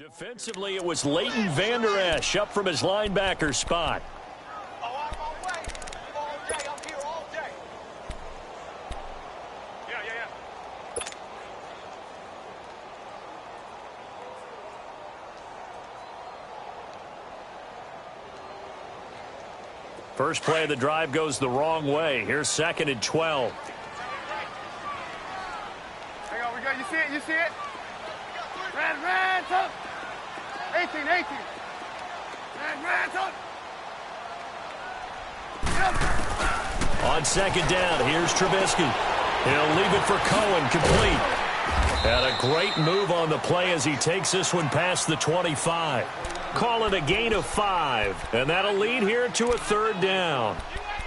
Defensively, it was Leighton Vander Esch up from his linebacker spot. First play of the drive goes the wrong way. Here's 2nd and 12. Hang on, we got, you see it, you see it? Ran, up. 18. Ran, up. On 2nd down, here's Trubisky. He'll leave it for Cohen, complete. And a great move on the play as he takes this one past the 25. Call it a gain of 5, and that'll lead here to a 3rd down.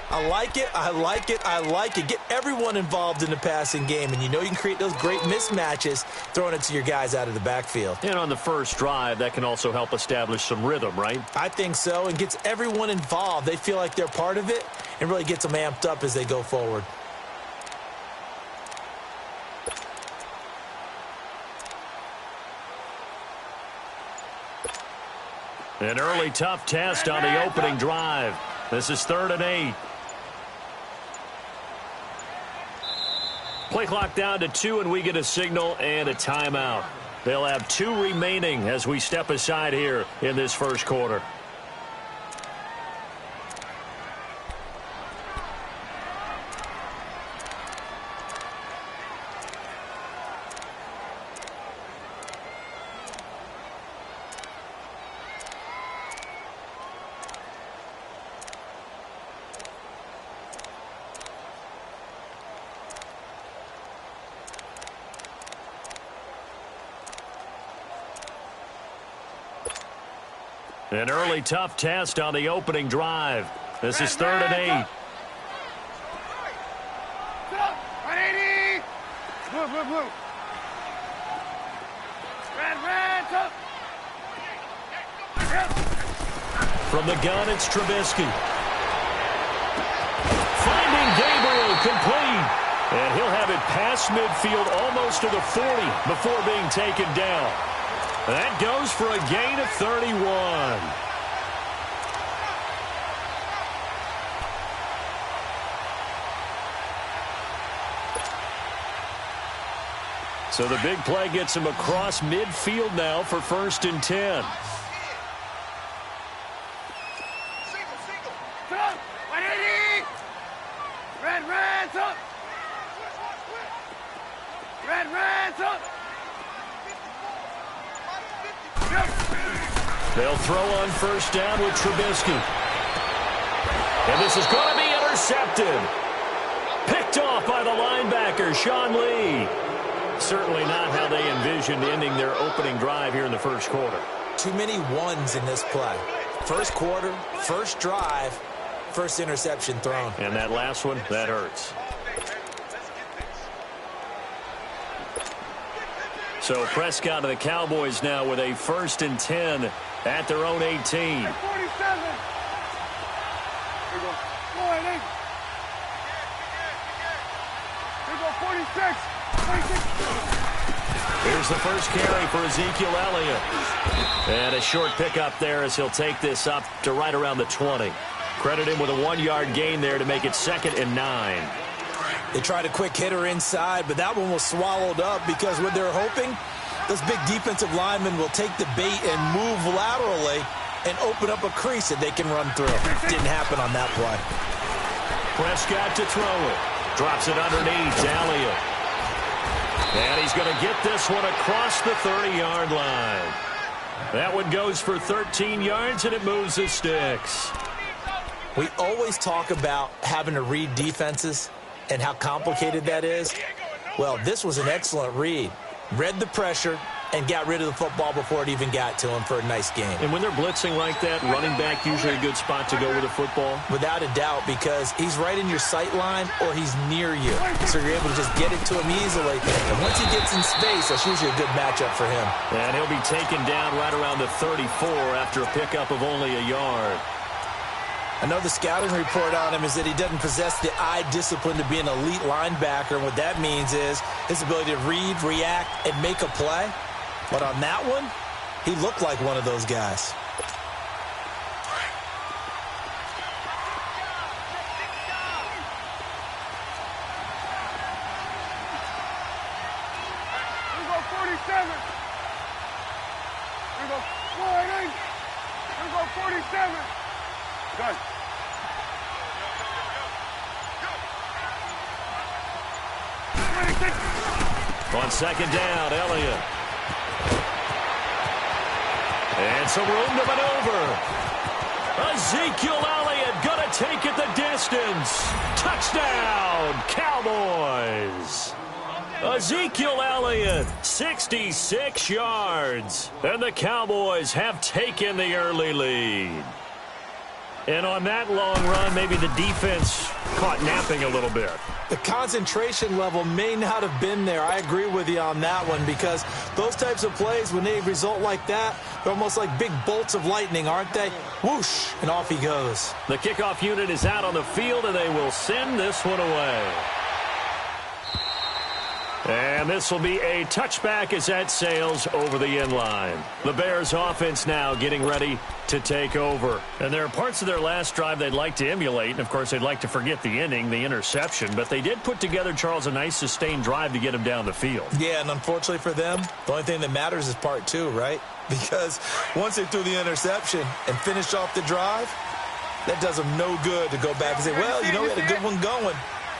I like it. Get everyone involved in the passing game, and you know you can create those great mismatches throwing it to your guys out of the backfield. And on the first drive, that can also help establish some rhythm, right? I think so, and gets everyone involved. They feel like they're part of it and really gets them amped up as they go forward. An early tough test on the opening drive. This is 3rd and 8. Play clock down to 2, and we get a signal and a timeout. They'll have 2 remaining as we step aside here in this first quarter. An early tough test on the opening drive. This is 3rd and 8. 180. Blue. Ran, up. From the gun, it's Trubisky. Finding Gabriel, complete. And he'll have it past midfield almost to the 40 before being taken down. That goes for a gain of 31. So the big play gets him across midfield now for 1st and 10. Single. 180. Ran, up. Ran, up. They'll throw on 1st down with Trubisky. And this is going to be intercepted. Picked off by the linebacker, Sean Lee. Certainly not how they envisioned ending their opening drive here in the first quarter. Too many ones in this play. First quarter, first drive, first interception thrown. And that last one, that hurts. So Prescott and the Cowboys now with a 1st and 10 at their own 18. 47. Here we go. 48. Here we go. 46. Here's the first carry for Ezekiel Elliott. And a short pickup there as he'll take this up to right around the 20. Credit him with a 1-yard gain there to make it 2nd and 9. They tried a quick hitter inside, but that one was swallowed up because what they're hoping, those big defensive linemen will take the bait and move laterally and open up a crease that they can run through. Didn't happen on that play. Prescott to throw it. Drops it underneath to Elliott. And he's going to get this one across the 30-yard line. That one goes for 13 yards, and it moves the sticks. We always talk about having to read defenses and how complicated that is. Well, this was an excellent read. Read the pressure and got rid of the football before it even got to him for a nice game. And when they're blitzing like that, running back usually a good spot to go with the football? Without a doubt, because he's right in your sight line or he's near you. So you're able to just get it to him easily. And once he gets in space, that's usually a good matchup for him. And he'll be taken down right around the 34 after a pickup of only a yard. I know the scouting report on him is that he doesn't possess the eye discipline to be an elite linebacker. And what that means is his ability to read, react, and make a play. But on that one, He looked like one of those guys. Here we go, 47. Here we go, 40. Here we go, 47. Good. On second down, Elliott. And some room to maneuver. Ezekiel Elliott going to take it the distance. Touchdown, Cowboys. Ezekiel Elliott, 66 yards. And the Cowboys have taken the early lead. And on that long run, maybe the defense caught napping a little bit. The concentration level may not have been there. I agree with you on that one, because those types of plays, when they result like that, they're almost like big bolts of lightning, aren't they? Whoosh, and off he goes. The kickoff unit is out on the field, and they will send this one away. And this will be a touchback as that sails over the end line. The Bears offense now getting ready to take over. And there are parts of their last drive they'd like to emulate. And, of course, they'd like to forget the inning, the interception. But they did put together, Charles, a nice sustained drive to get him down the field. Yeah, and unfortunately for them, the only thing that matters is part two, right? Because once they threw the interception and finished off the drive, that does them no good to go back and say, well, you know, we had a good one going.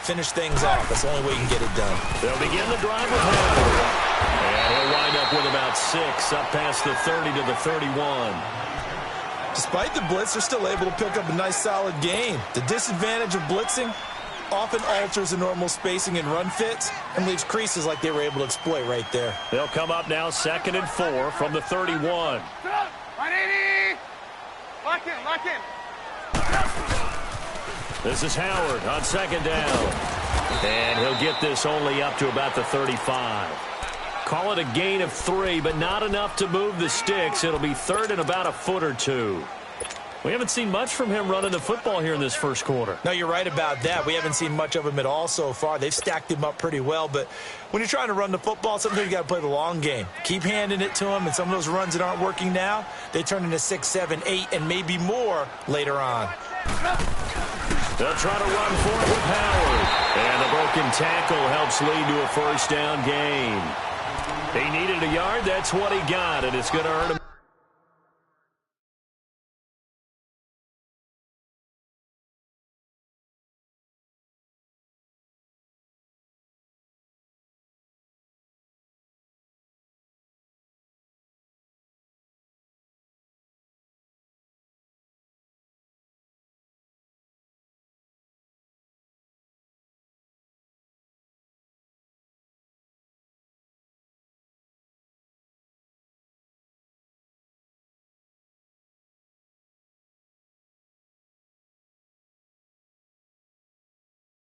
Finish things off. That's the only way you can get it done. They'll begin the drive with Howard. And he'll wind up with about 6 up past the 30 to the 31. Despite the blitz, they're still able to pick up a nice solid gain. The disadvantage of blitzing often alters the normal spacing and run fits and leaves creases like they were able to exploit right there. They'll come up now 2nd and 4 from the 31. 180. Lock in, lock in. This is Howard on 2nd down. And he'll get this only up to about the 35. Call it a gain of 3, but not enough to move the sticks. It'll be 3rd and about a foot or 2. We haven't seen much from him running the football here in this first quarter. No, you're right about that. We haven't seen much of him at all so far. They've stacked him up pretty well, but when you're trying to run the football, sometimes you got to play the long game. Keep handing it to him, and some of those runs that aren't working now, they turn into 6, 7, 8, and maybe more later on. They'll try to run for it with Howard. And the broken tackle helps lead to a first down gain. He needed a yard. That's what he got, and it's going to hurt him.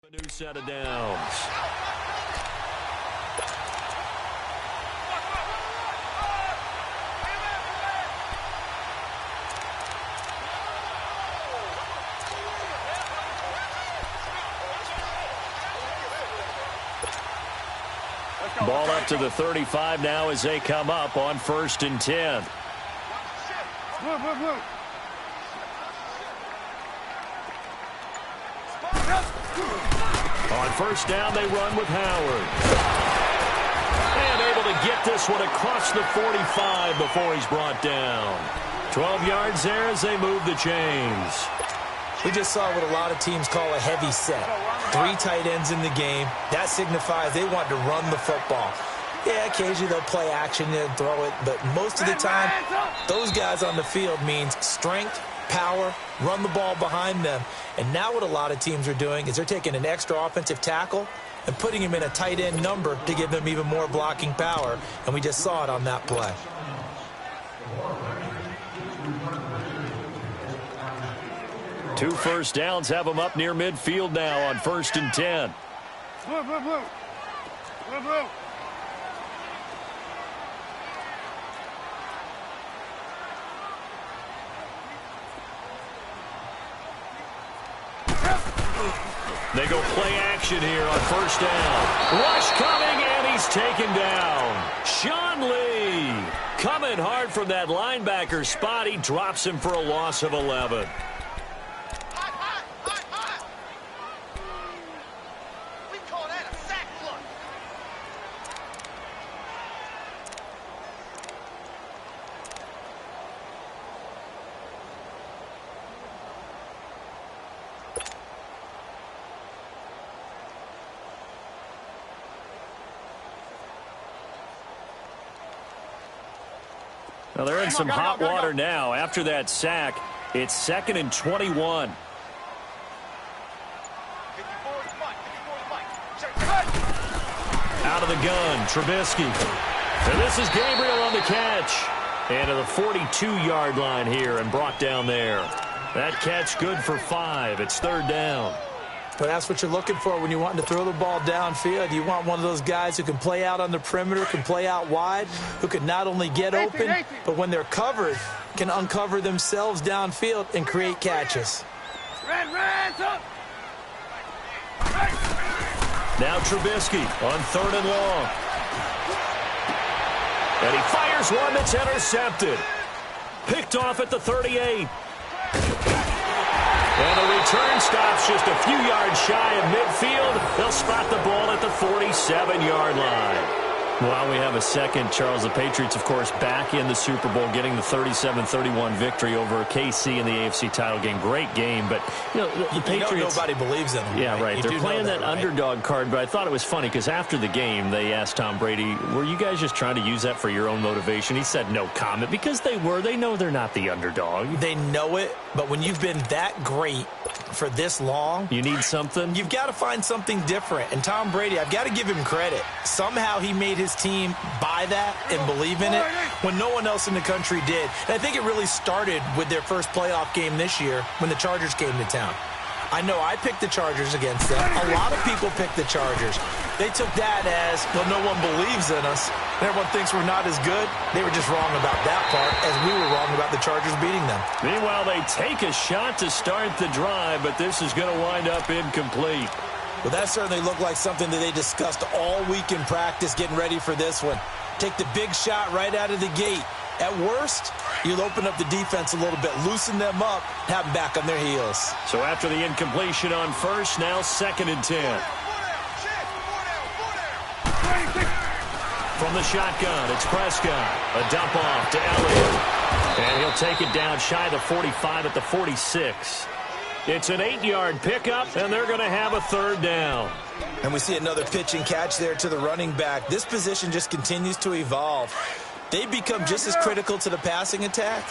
A new set of downs. Ball up to the 35 now as they come up on 1st and 10. Blue. On 1st down, they run with Howard. And able to get this one across the 45 before he's brought down. 12 yards there as they move the chains. We just saw what a lot of teams call a heavy set. 3 tight ends in the game. That signifies they want to run the football. Yeah, occasionally they'll play action and throw it, but most of the time, those guys on the field means strength, power, run the ball behind them. And now what a lot of teams are doing is they're taking an extra offensive tackle and putting him in a tight end number to give them even more blocking power. And we just saw it on that play. Two first downs have them up near midfield now on 1st and 10. Blue. They go play action here on 1st down. Rush coming, and And he's taken down. Sean Lee coming hard from that linebacker spot. He drops him for a loss of 11. Well, they're in some hot water now. After that sack, it's 2nd and 21. Out of the gun, Trubisky. And this is Gabriel on the catch. And to the 42-yard line here and brought down there. That catch good for 5. It's 3rd down. But that's what you're looking for when you're wanting to throw the ball downfield. You want one of those guys who can play out on the perimeter, can play out wide, who can not only get open, but when they're covered, can uncover themselves downfield and create catches. Now Trubisky on 3rd and long. And he fires one that's intercepted. Picked off at the 38. And the return stops just a few yards shy of midfield. They'll spot the ball at the 47-yard line. Well, we have a second. Charles, the Patriots, of course, back in the Super Bowl, getting the 37-31 victory over KC in the AFC title game. Great game, but, you know, the Patriots... nobody believes in them. Yeah, right. They're playing that underdog card, but I thought it was funny because after the game, they asked Tom Brady, were you guys just trying to use that for your own motivation? He said no comment because they were. They know they're not the underdog. They know it, but when you've been that great for this long... You need something? You've got to find something different. And Tom Brady, I've got to give him credit. Somehow he made his team buy that and believe in it when no one else in the country did. And I think it really started with their first playoff game this year when the Chargers came to town. I know I picked the Chargers against them. A lot of people picked the Chargers. They took that as, well, no one believes in us. Everyone thinks we're not as good. They were just wrong about that part, as we were wrong about the Chargers beating them. Meanwhile, they take a shot to start the drive, but this is going to wind up incomplete. Well, that certainly looked like something that they discussed all week in practice, getting ready for this one. Take the big shot right out of the gate. At worst, you'll open up the defense a little bit, loosen them up, have them back on their heels. So after the incompletion on first, now 2nd and 10. From the shotgun, it's Prescott. A dump off to Elliott. And he'll take it down shy of the 45 at the 46. It's an 8-yard pickup, and they're going to have a 3rd down. And we see another pitch and catch there to the running back. This position just continues to evolve. They become just as critical to the passing attack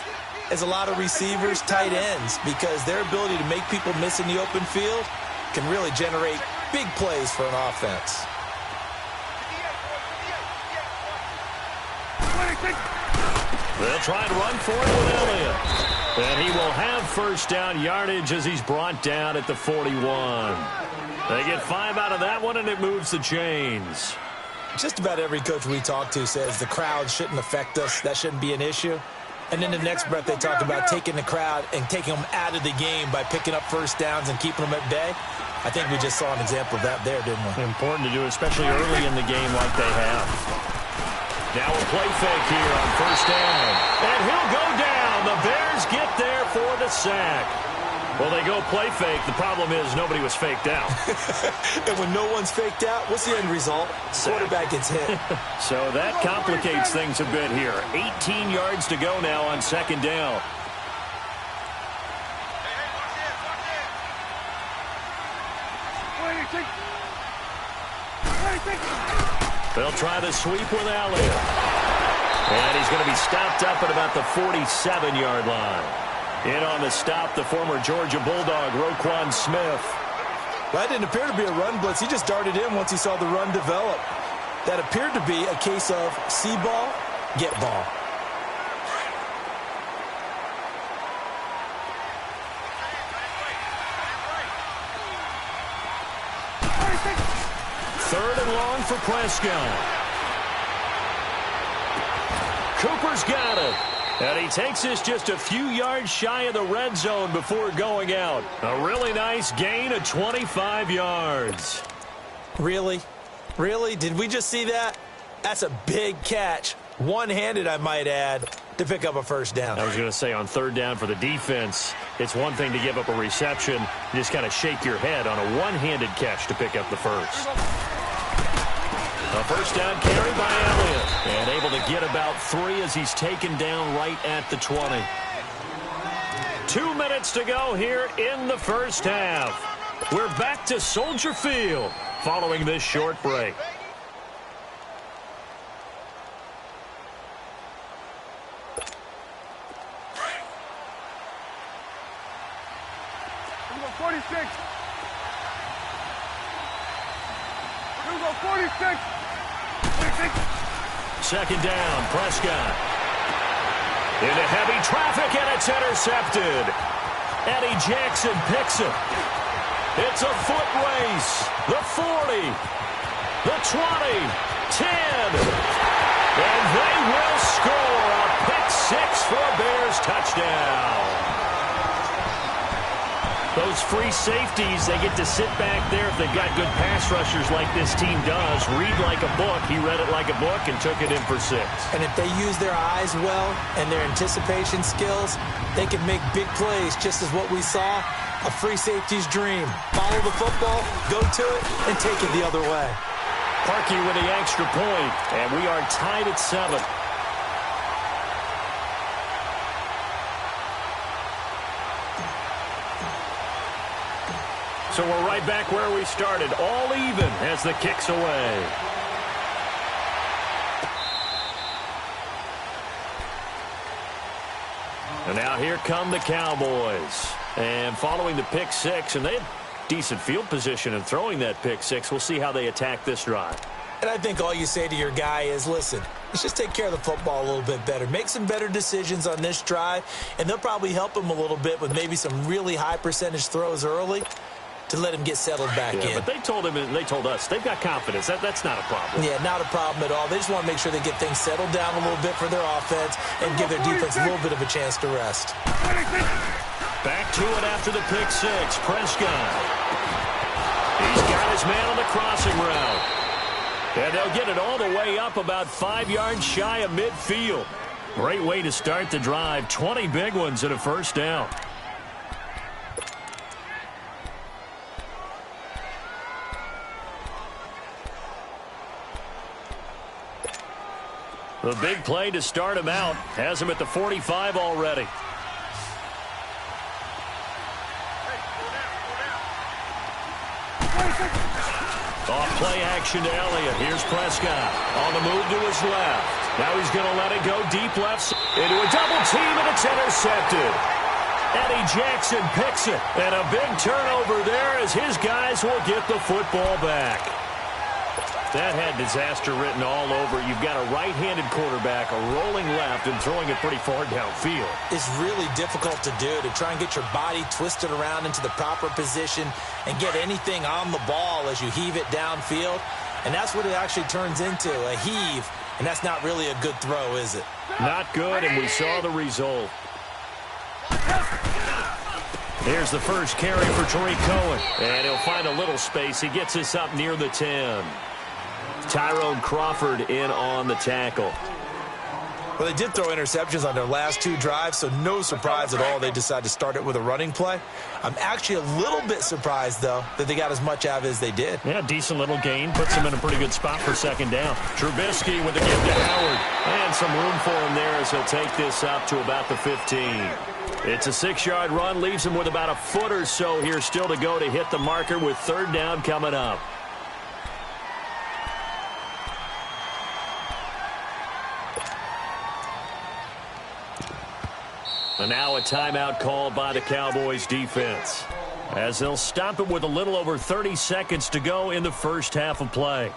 as a lot of receivers, tight ends, because their ability to make people miss in the open field can really generate big plays for an offense. They'll try and run for it with Elliott. And he will have 1st down yardage as he's brought down at the 41. They get 5 out of that one, and it moves the chains. Just about every coach we talk to says the crowd shouldn't affect us. That shouldn't be an issue. And in the next breath, they talk about taking the crowd and taking them out of the game by picking up 1st downs and keeping them at bay. I think we just saw an example of that there, didn't we? Important to do, especially early in the game like they have. Now a play fake here on 1st down. And he'll go down. The Bears get there for the sack. Well, they go play fake. The problem is nobody was faked out. And when no one's faked out, what's the end result? Quarterback gets hit. So that complicates things a bit here. 18 yards to go now on 2nd down. They'll try the sweep with Elliott. And he's going to be stopped up at about the 47-yard line. In on the stop, the former Georgia Bulldog, Roquan Smith. That didn't appear to be a run blitz. He just darted in once he saw the run develop. That appeared to be a case of see ball, get ball. Third and long for Prescott. Cooper's got it. And he takes this just a few yards shy of the red zone before going out. A really nice gain of 25 yards. Really? Really? Did we just see that? That's a big catch. One-handed, I might add, to pick up a first down. I was going to say on third down for the defense, it's one thing to give up a reception. You just kind of shake your head on a one-handed catch to pick up the first. A first down carry by Elliott. And able to get about 3 as he's taken down right at the 20. 2 minutes to go here in the first half. We're back to Soldier Field following this short break. Here we go, 46. Here we go, 46. 46. Second down, Prescott. Into heavy traffic, and it's intercepted. Eddie Jackson picks it. It's a foot race. The 40, the 20, 10. And they will score a pick six for a Bears touchdown. Those free safeties, they get to sit back there if they've got good pass rushers like this team does. Read like a book. He read it like a book and took it in for 6. And if they use their eyes well and their anticipation skills, they can make big plays, just as what we saw, a free safety's dream. Follow the football, go to it, and take it the other way. Parkey with the extra point, and we are tied at 7. So we're right back where we started, all even as the kick's away. And now here come the Cowboys. And following the pick six, and they had decent field position in throwing that pick six. We'll see how they attack this drive. And I think all you say to your guy is, listen, let's just take care of the football a little bit better. Make some better decisions on this drive, and they'll probably help him a little bit with maybe some really high percentage throws early to let him get settled back in. But they told him and they told us they've got confidence. That's not a problem. Yeah, not a problem at all. They just want to make sure they get things settled down a little bit for their offense and give their defense a little bit of a chance to rest. Back to it after the pick six. Prescott. He's got his man on the crossing route. And they'll get it all the way up about 5 yards shy of midfield. Great way to start the drive. 20 big ones and a first down. The big play to start him out has him at the 45 already. Off play action to Elliott. Here's Prescott on the move to his left. Now he's going to let it go deep left into a double team, and it's intercepted. Eddie Jackson picks it, and a big turnover there as his guys will get the football back. That had disaster written all over. You've got a right-handed quarterback, a rolling left, and throwing it pretty far downfield. It's really difficult to do, to try and get your body twisted around into the proper position and get anything on the ball as you heave it downfield. And that's what it actually turns into, a heave. And that's not really a good throw, is it? Not good, and we saw the result. Here's the first carry for Tariq Cohen. And he'll find a little space. He gets us up near the 10. Tyrone Crawford in on the tackle. Well, they did throw interceptions on their last 2 drives, so no surprise at all they decided to start it with a running play. I'm actually a little bit surprised, though, that they got as much out of it as they did. Yeah, decent little gain. Puts them in a pretty good spot for second down. Trubisky with the give to Howard. And some room for him there as he'll take this up to about the 15. It's a 6-yard run. Leaves him with about a foot or so here still to go to hit the marker with third down coming up. And now a timeout called by the Cowboys defense, as they'll stop it with a little over 30 seconds to go in the first half of play.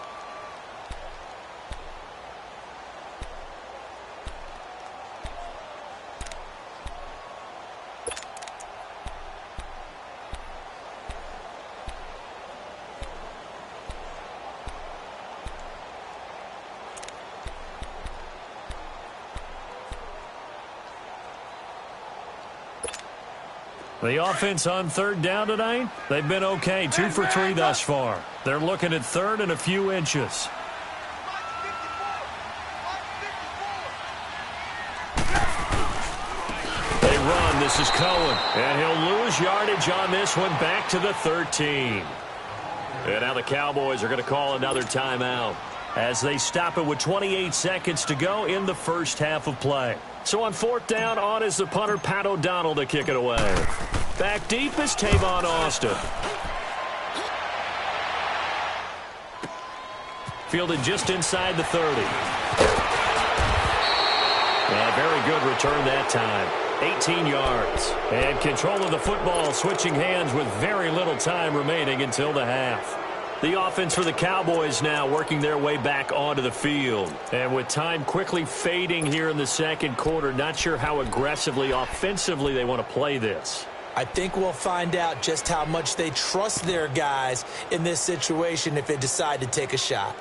The offense on third down tonight, they've been okay, 2 for 3 thus far. They're looking at third and a few inches. They run. This is Cohen. And he'll lose yardage on this one, back to the 13. And now the Cowboys are going to call another timeout as they stop it with 28 seconds to go in the first half of play. So on fourth down, on is the punter, Pat O'Donnell, to kick it away. Back deep is Tavon Austin. Fielded just inside the 30. A very good return that time. 18 yards. And control of the football, switching hands with very little time remaining until the half. The offense for the Cowboys now working their way back onto the field. And with time quickly fading here in the second quarter, not sure how aggressively, offensively they want to play this. I think we'll find out just how much they trust their guys in this situation if they decide to take a shot.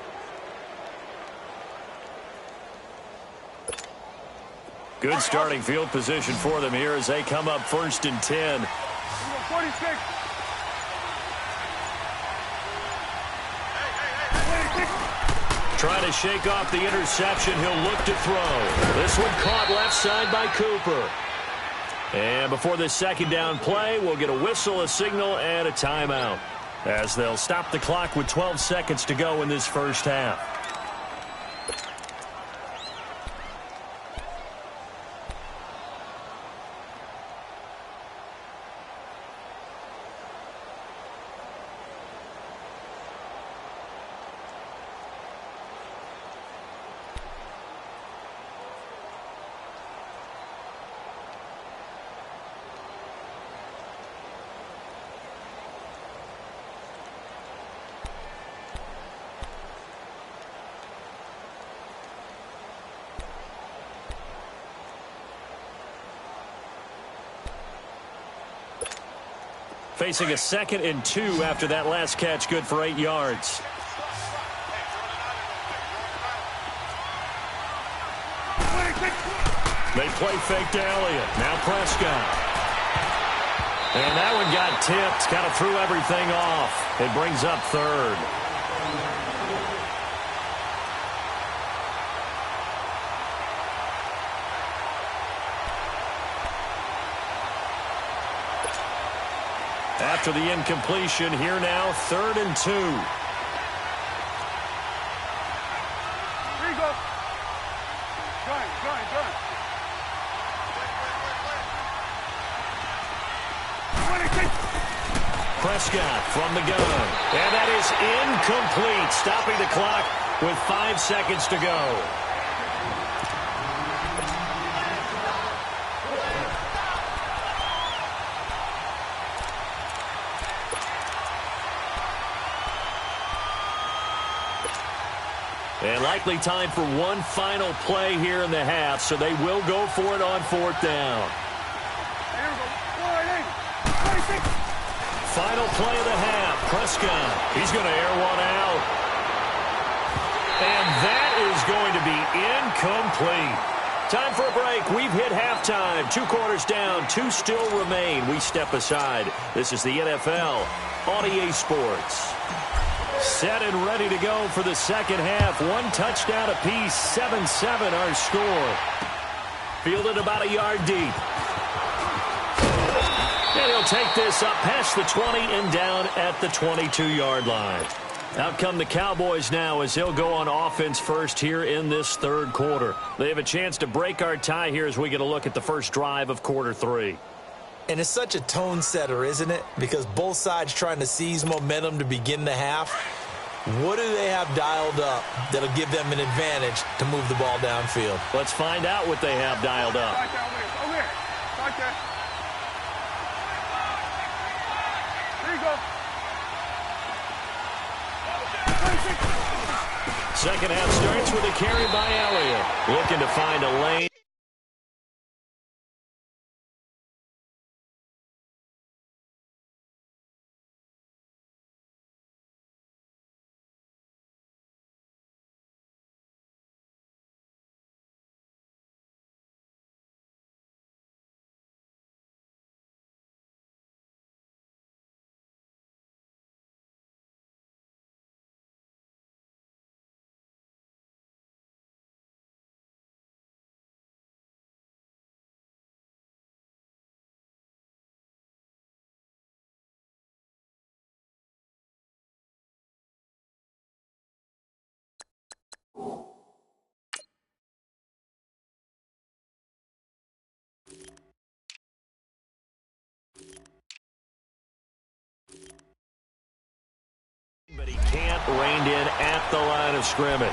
Good starting field position for them here as they come up 1st and 10. 46. Trying to shake off the interception. He'll look to throw. This one caught left side by Cooper. And before this second down play, we'll get a whistle, a signal, and a timeout as they'll stop the clock with 12 seconds to go in this first half. Facing a 2nd and 2 after that last catch, good for 8 yards. They play fake to Elliott. Now Prescott. And that one got tipped. Kind of threw everything off. It brings up 3rd. After the incompletion, here now, 3rd and 2. Here you go. Gun. Prescott from the gun. And that is incomplete, stopping the clock with 5 seconds to go. And likely time for one final play here in the half, so they will go for it on 4th down. Here we go. 26. Final play of the half. Prescott, he's going to air one out. And that is going to be incomplete. Time for a break. We've hit halftime. 2 quarters down, 2 still remain. We step aside. This is the NFL on EA Sports. Set and ready to go for the second half. 1 touchdown apiece, 7-7 our score. Fielded about a yard deep. And he'll take this up past the 20 and down at the 22-yard line. Out come the Cowboys now as they'll go on offense first here in this 3rd quarter. They have a chance to break our tie here as we get a look at the first drive of quarter 3. And it's such a tone setter, isn't it? Because both sides trying to seize momentum to begin the half. What do they have dialed up that'll give them an advantage to move the ball downfield? Let's find out what they have dialed up. Over here. Right there. Here you go. 26. Second half starts with a carry by Elliott. Looking to find a lane. But he can't rein in at the line of scrimmage.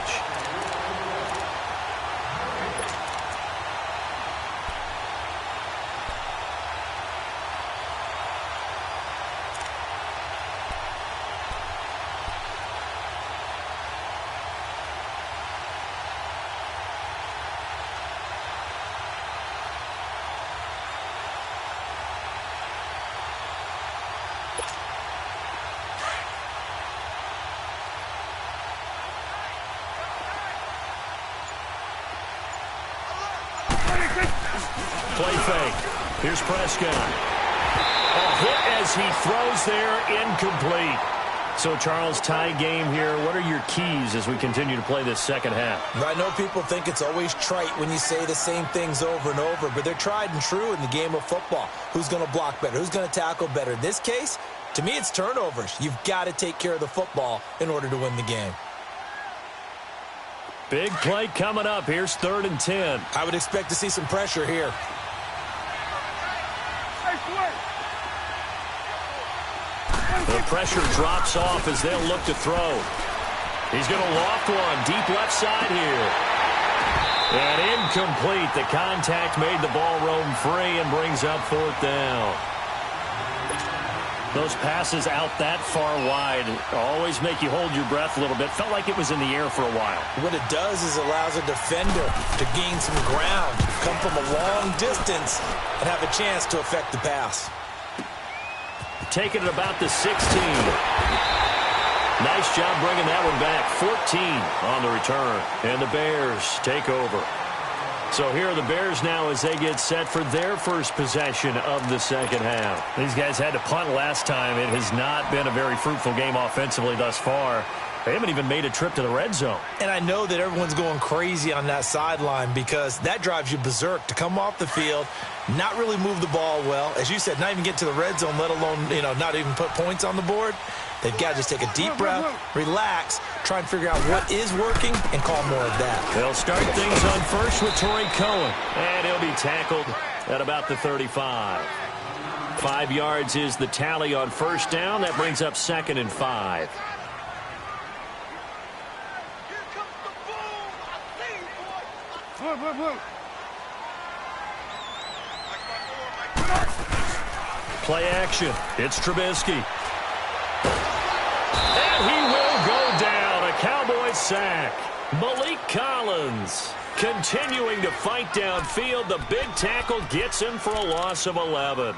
Play fake. Here's Prescott. A hit as he throws there, incomplete. So, Charles, tie game here. What are your keys as we continue to play this second half? I know people think it's always trite when you say the same things over and over, but they're tried and true in the game of football. Who's going to block better? Who's going to tackle better? In this case, to me, it's turnovers. You've got to take care of the football in order to win the game. Big play coming up. Here's 3rd and 10. I would expect to see some pressure here. The pressure drops off as they'll look to throw. He's going to loft one deep left side here. And incomplete. The contact made the ball roam free and brings up 4th down. Those passes out that far wide always make you hold your breath a little bit. Felt like it was in the air for a while. What it does is it allows a defender to gain some ground, come from a long distance, and have a chance to affect the pass. Taking it about the 16. Nice job bringing that one back. 14 on the return. And the Bears take over. So here are the Bears now as they get set for their first possession of the second half. These guys had to punt last time. It has not been a very fruitful game offensively thus far. They haven't even made a trip to the red zone. And I know that everyone's going crazy on that sideline because that drives you berserk to come off the field, not really move the ball well. As you said, not even get to the red zone, let alone, not even put points on the board. They've got to just take a deep breath, relax, try and figure out what is working, and call more of that. They'll start things on first with Torrey Cohen. And he'll be tackled at about the 35. 5 yards is the tally on first down. That brings up 2nd and 5. Play action. It's Trubisky. And he will go down. A Cowboys sack. Malik Collins continuing to fight downfield. The big tackle gets him for a loss of 11.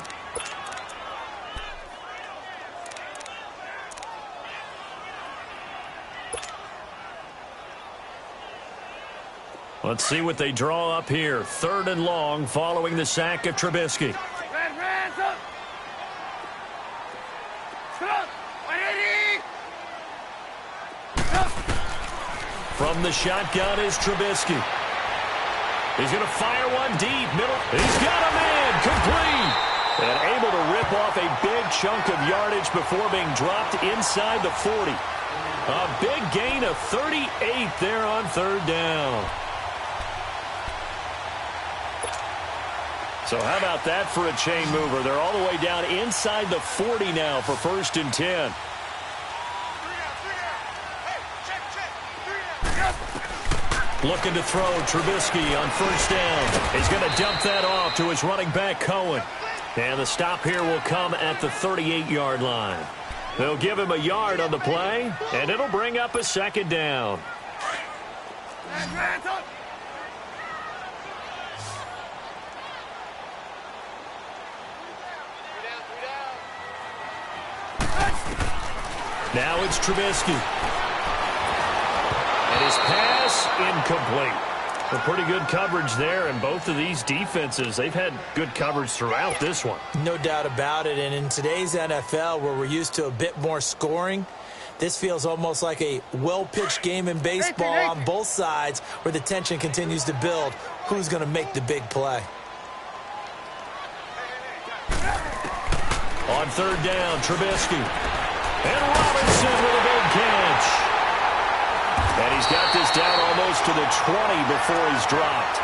Let's see what they draw up here. 3rd and long following the sack of Trubisky. From the shotgun is Trubisky. He's going to fire one deep. Middle. He's got a man. Complete. And able to rip off a big chunk of yardage before being dropped inside the 40. A big gain of 38 there on 3rd down. So how about that for a chain mover? They're all the way down inside the 40 now for 1st and 10. Looking to throw Trubisky on 1st down. He's going to dump that off to his running back, Cohen. And the stop here will come at the 38-yard line. They'll give him a yard on the play, and it'll bring up a 2nd down. Now it's Trubisky. And his pass incomplete. Well, pretty good coverage there, and both of these defenses, they've had good coverage throughout this one. No doubt about it, and in today's NFL, where we're used to a bit more scoring, this feels almost like a well-pitched game in baseball on both sides where the tension continues to build. Who's going to make the big play? On 3rd down, Trubisky. And Robinson with a big catch. And he's got this down almost to the 20 before he's dropped.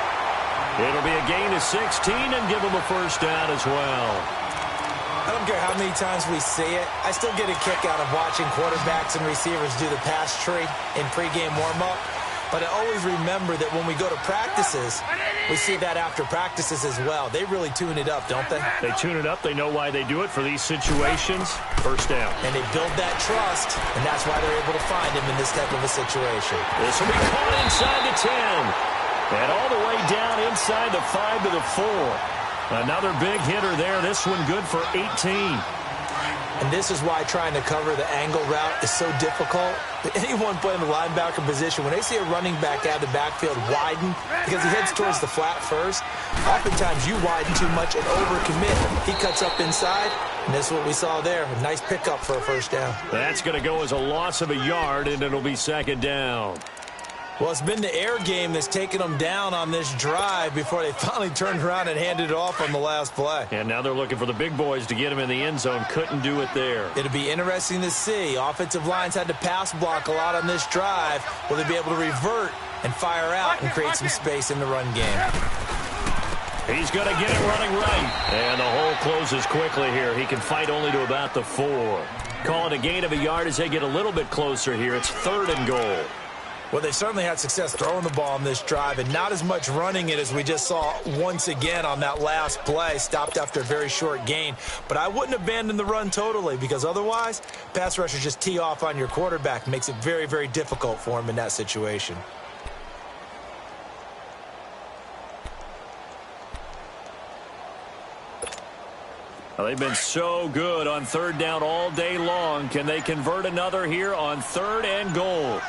It'll be a gain of 16 and give him a first down as well. I don't care how many times we see it. I still get a kick out of watching quarterbacks and receivers do the pass tree in pregame warm-up. But I always remember that when we go to practices, we see that after practices as well. They really tune it up, don't they? They tune it up. They know why they do it for these situations. First down. And they build that trust, and that's why they're able to find him in this type of a situation. This will be caught inside the 10. And all the way down inside the 5 to the 4. Another big hitter there. This one good for 18. And this is why trying to cover the angle route is so difficult. Anyone playing the linebacker position, when they see a running back out of the backfield widen because he heads towards the flat first, oftentimes you widen too much and overcommit. He cuts up inside, and this is what we saw there. A nice pickup for a first down. That's going to go as a loss of a yard, and it'll be second down. Well, it's been the air game that's taken them down on this drive before they finally turned around and handed it off on the last play. And now they're looking for the big boys to get him in the end zone. Couldn't do it there. It'll be interesting to see. Offensive lines had to pass block a lot on this drive. Will they be able to revert and fire out and create some space in the run game? He's going to get it running right. And the hole closes quickly here. He can fight only to about the 4. Call it a gain of a yard as they get a little bit closer here. It's 3rd and goal. Well, they certainly had success throwing the ball on this drive and not as much running it as we just saw once again on that last play. Stopped after a very short gain. But I wouldn't abandon the run totally because otherwise, pass rushers just tee off on your quarterback. Makes it very, very difficult for him in that situation. Well, they've been so good on 3rd down all day long. Can they convert another here on 3rd and goal?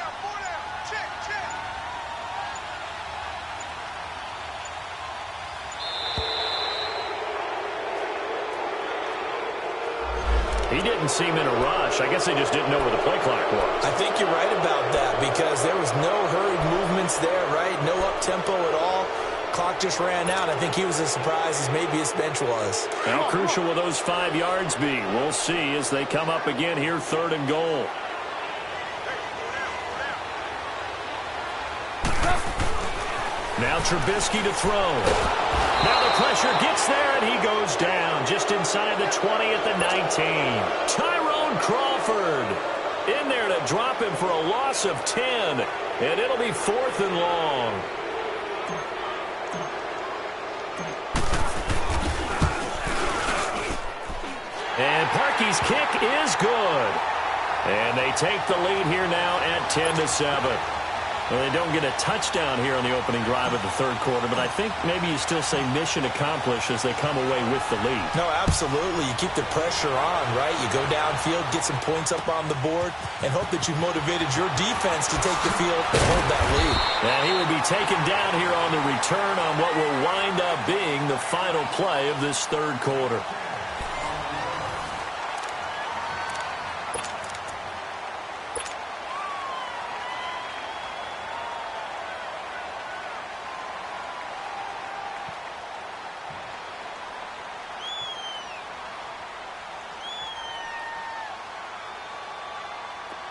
He didn't seem in a rush. I guess they just didn't know where the play clock was. I think you're right about that because there was no hurried movements there, right? No up-tempo at all. Clock just ran out. I think he was as surprised as maybe his bench was. How crucial will those 5 yards be? We'll see as they come up again here, 3rd and goal. Now Trubisky to throw. Now the pressure gets there, and he goes down just inside the 20 at the 19. Tyrone Crawford in there to drop him for a loss of 10, and it'll be 4th and long. And Parkey's kick is good. And they take the lead here now at 10-7. Well, they don't get a touchdown here on the opening drive of the 3rd quarter, but I think maybe you still say mission accomplished as they come away with the lead. No, absolutely. You keep the pressure on, right? You go downfield, get some points up on the board, and hope that you've motivated your defense to take the field and hold that lead. And he will be taken down here on the return on what will wind up being the final play of this 3rd quarter.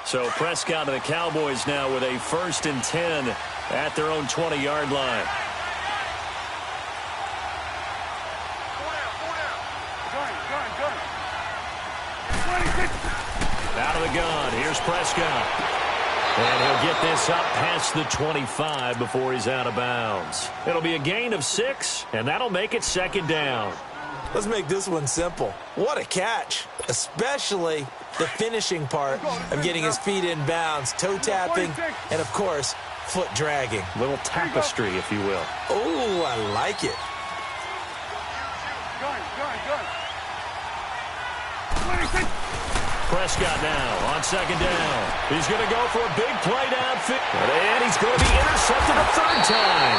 So Prescott and the Cowboys now with a 1st and 10 at their own 20-yard line. Out of the gun. Here's Prescott. And he'll get this up past the 25 before he's out of bounds. It'll be a gain of 6, and that'll make it 2nd down. Let's make this one simple. What a catch, especially the finishing part of getting his feet in bounds, toe tapping, and, of course, foot dragging. Little tapestry, if you will. Oh, I like it. Prescott now on 2nd down. He's going to go for a big play downfield. And he's going to be intercepted a 3rd time.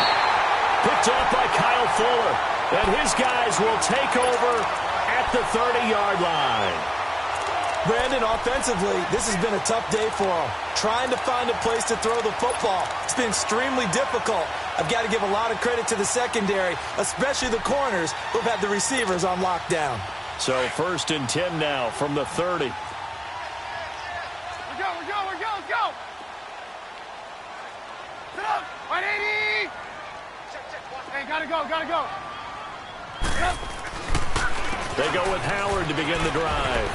Picked off by Kyle Fuller. And his guys will take over at the 30-yard line. Brandon, offensively, this has been a tough day for him. Trying to find a place to throw the football. It's been extremely difficult. I've got to give a lot of credit to the secondary, especially the corners who've had the receivers on lockdown. So 1st and 10 now from the 30. Let's go. Sit up. 180. Hey, gotta go, gotta go. Sit up. They go with Howard to begin the drive.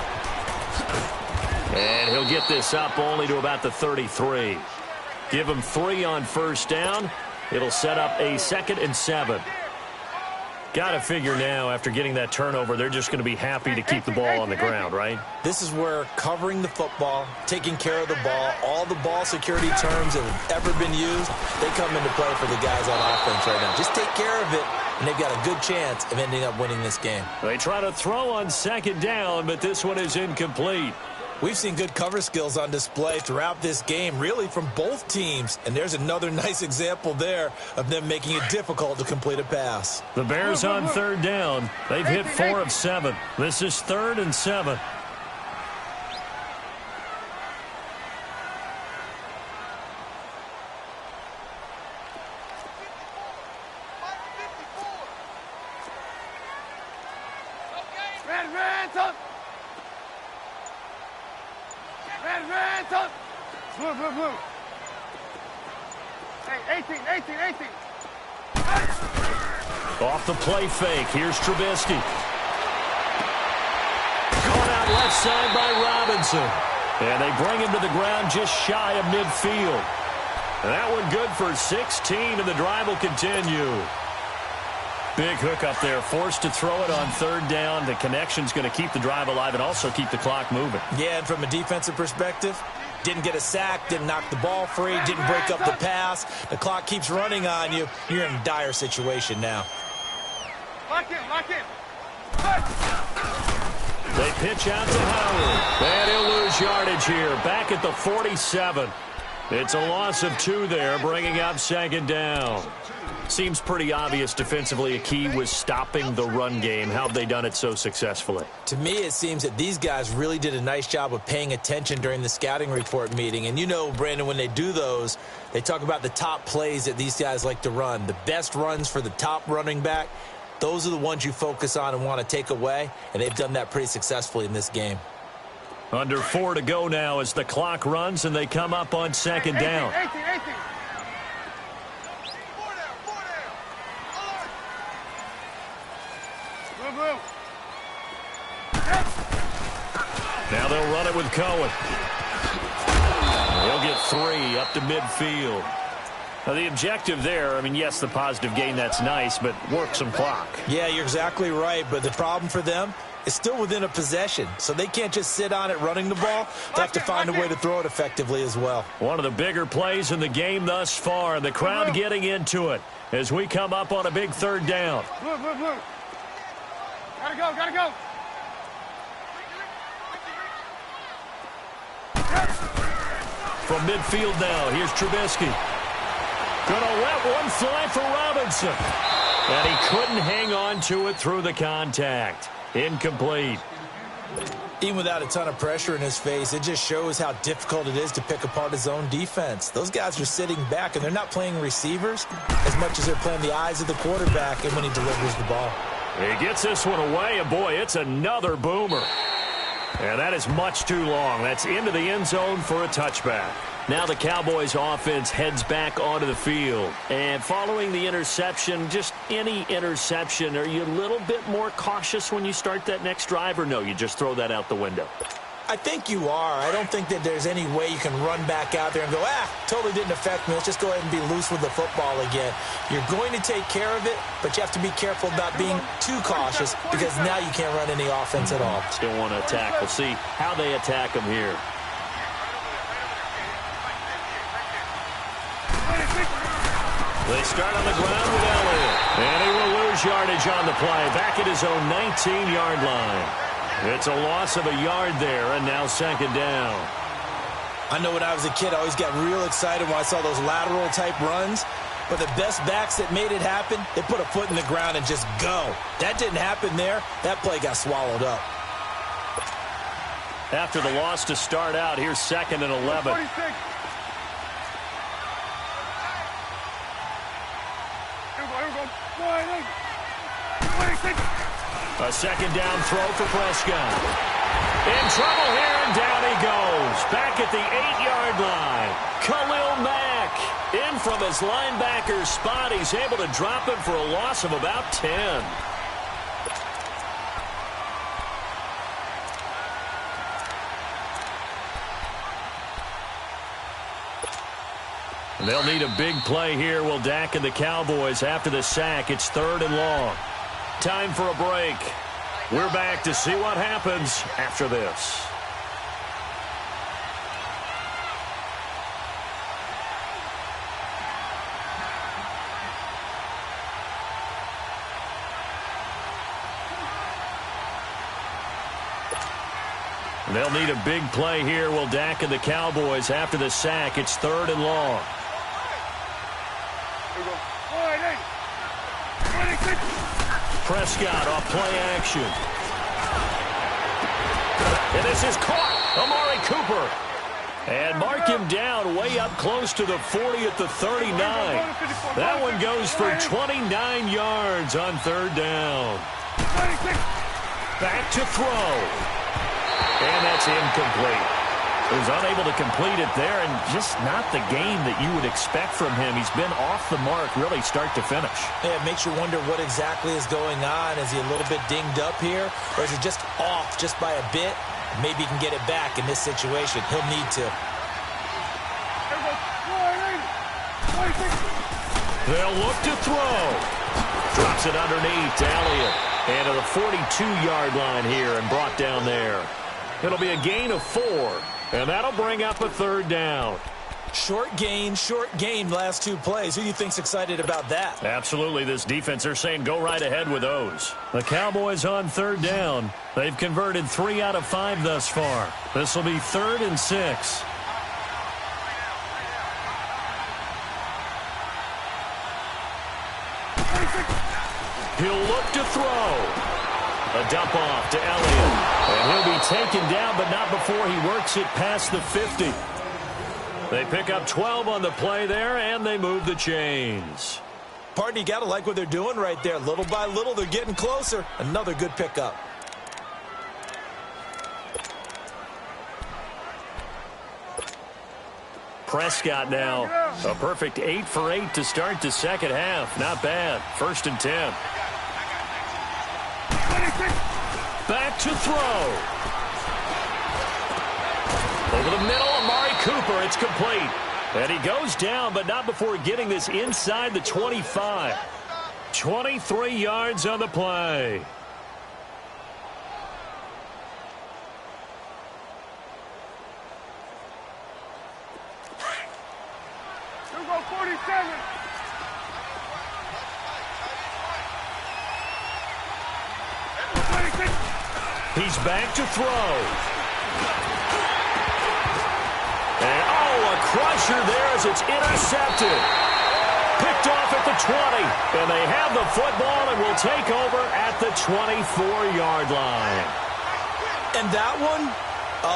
And he'll get this up only to about the 33. Give him 3 on first down. It'll set up a 2nd and 7. Got to figure now, after getting that turnover, they're just going to be happy to keep the ball on the ground, right? This is where covering the football, taking care of the ball, all the ball security terms that have ever been used, they come into play for the guys on offense right now. Just take care of it, and they've got a good chance of ending up winning this game. They try to throw on 2nd down, but this one is incomplete. We've seen good cover skills on display throughout this game, really from both teams. And there's another nice example there of them making it difficult to complete a pass. The Bears on 3rd down. They've hit 4 of 7. This is 3rd and 7. Red, up. Red, up. Blue. Hey, 18. Off the play fake. Here's Trubisky. Caught out left side by Robinson. And they bring him to the ground just shy of midfield. And that one good for 16, and the drive will continue. Big hook up there, forced to throw it on 3rd down. The connection's going to keep the drive alive and also keep the clock moving. Yeah, and from a defensive perspective, didn't get a sack, didn't knock the ball free, didn't break up the pass. The clock keeps running on you. You're in a dire situation now. Lock in. They pitch out to Howard. And he'll lose yardage here. Back at the 47. It's a loss of 2 there, bringing up 2nd down. Seems pretty obvious defensively a key was stopping the run game. How have they done it so successfully? To me, it seems that these guys really did a nice job of paying attention during the scouting report meeting. And you know, Brandon, when they do those, they talk about the top plays that these guys like to run. The best runs for the top running back, those are the ones you focus on and want to take away. And they've done that pretty successfully in this game. Under 4 to go now as the clock runs and they come up on 2nd down. 18. Blue. Now they'll run it with Cohen. He'll get 3 up to midfield. Now the objective there, I mean, yes, the positive gain, that's nice, but work some clock. Yeah, you're exactly right, but the problem for them is still within a possession, so they can't just sit on it running the ball. They have to find a way to throw it effectively as well. One of the bigger plays in the game thus far, the crowd getting into it as we come up on a big 3rd down. Blue. Gotta go. From midfield now, here's Trubisky. Gonna let one fly for Robinson. And he couldn't hang on to it through the contact. Incomplete. Even without a ton of pressure in his face, it just shows how difficult it is to pick apart his own defense. Those guys are sitting back, and they're not playing receivers as much as they're playing the eyes of the quarterback and when he delivers the ball. He gets this one away, and boy, it's another boomer. And that is much too long. That's into the end zone for a touchback. Now the Cowboys offense heads back onto the field. And following the interception, just any interception, are you a little bit more cautious when you start that next drive, or no, you just throw that out the window? I think you are. I don't think that there's any way you can run back out there and go, totally didn't affect me. Let's just go ahead and be loose with the football again. You're going to take care of it, but you have to be careful about being too cautious because now you can't run any offense at all. Still want to attack. We'll see how they attack them here. They start on the ground with Elliott. And he will lose yardage on the play. Back at his own 19-yard line. It's a loss of a yard there, and now 2nd down. I know when I was a kid, I always got real excited when I saw those lateral-type runs. But the best backs that made it happen, they put a foot in the ground and just go. That didn't happen there. That play got swallowed up. After the loss to start out, here's 2nd and 11. 46. Here we go. 26. A 2nd down throw for Prescott. In trouble here, and down he goes. Back at the 8-yard line. Khalil Mack. In from his linebacker spot, he's able to drop him for a loss of about 10. They'll need a big play here. Will Dak and the Cowboys after the sack. It's 3rd and long. Time for a break. We're back to see what happens after this. They'll need a big play here. Will Dak and the Cowboys after the sack. It's 3rd and long. Prescott off play action. And this is caught. Amari Cooper. And mark him down way up close to the 40 at the 39. That one goes for 29 yards on 3rd down. Back to throw. And that's incomplete. He was unable to complete it there, and just not the game that you would expect from him. He's been off the mark really start to finish. Yeah, it makes you wonder what exactly is going on. Is he a little bit dinged up here, or is he just off just by a bit? Maybe he can get it back in this situation. He'll need to. They'll look to throw. Drops it underneath to Elliott. And to the 42-yard line here and brought down there. It'll be a gain of 4, and that'll bring up a 3rd down. Short gain, last 2 plays. Who do you think's excited about that? Absolutely, this defense, they're saying go right ahead with those. The Cowboys on 3rd down. They've converted 3 out of 5 thus far. This will be 3rd and 6. He'll look to throw. A dump off to Elliott. And he'll be taken down, but not before he works it past the 50. They pick up 12 on the play there, and they move the chains. Partner, you got to like what they're doing right there. Little by little, they're getting closer. Another good pickup. Prescott now. A perfect 8 for 8 to start the second half. Not bad. 1st and 10. Back to throw. Over the middle, Amari Cooper. It's complete. And he goes down, but not before getting this inside the 25. 23 yards on the play. Here we go, 47. He's back to throw. And, a crusher there as it's intercepted. Picked off at the 20. And they have the football and will take over at the 24-yard line. And that one,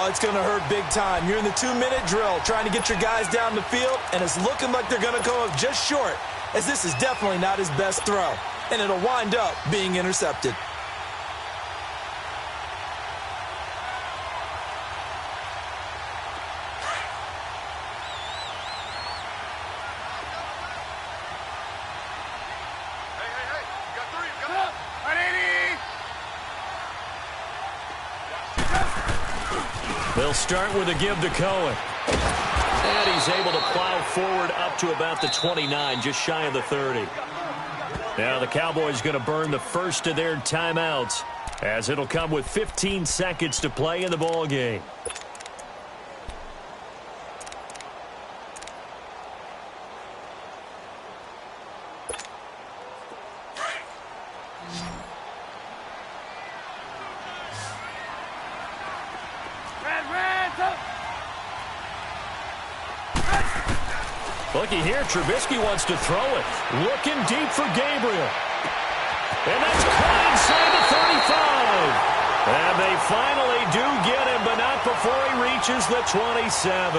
it's going to hurt big time. You're in the 2-minute drill trying to get your guys down the field, and it's looking like they're going to come up just short, as this is definitely not his best throw. And it'll wind up being intercepted. They'll start with a give to Cohen. And he's able to plow forward up to about the 29, just shy of the 30. Now the Cowboys going to burn the first of their timeouts, as it'll come with 15 seconds to play in the ball game. Looky here, Trubisky wants to throw it. Looking deep for Gabriel. And that's caught inside the 35. And they finally do get him, but not before he reaches the 27.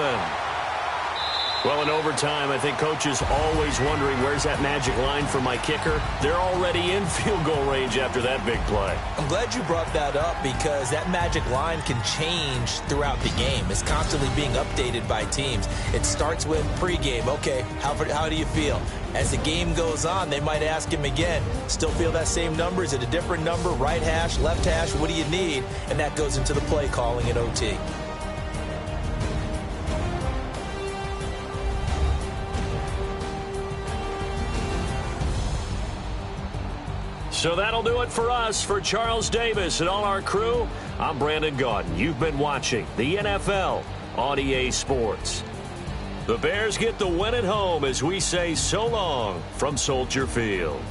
Well, in overtime, I think Coach is always wondering, where's that magic line for my kicker? They're already in field goal range after that big play. I'm glad you brought that up because that magic line can change throughout the game. It's constantly being updated by teams. It starts with pregame. Okay, how do you feel? As the game goes on, they might ask him again, still feel that same number? Is it a different number? Right hash, left hash, what do you need? And that goes into the play calling in OT. So that'll do it for us. For Charles Davis and all our crew, I'm Brandon Gaudin. You've been watching the NFL on EA Sports. The Bears get the win at home as we say so long from Soldier Field.